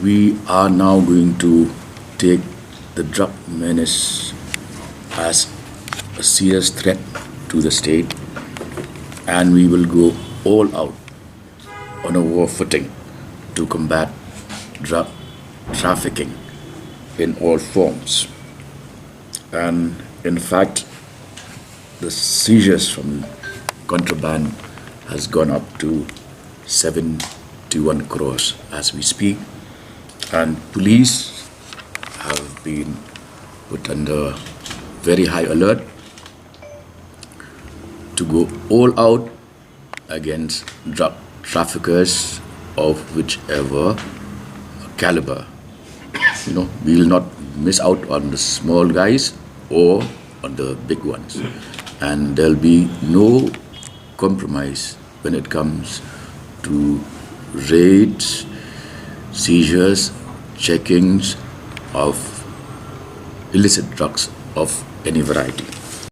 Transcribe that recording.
We are now going to take the drug menace as a serious threat to the state, and we will go all out on a war footing to combat drug trafficking in all forms. And in fact, the seizures from contraband has gone up to 71 crores as we speak, and police have been put under very high alert to go all out against drug traffickers of whichever caliber. We will not miss out on the small guys or on the big ones, and there'll be no compromise when it comes to raids, seizures, checkings of illicit drugs of any variety.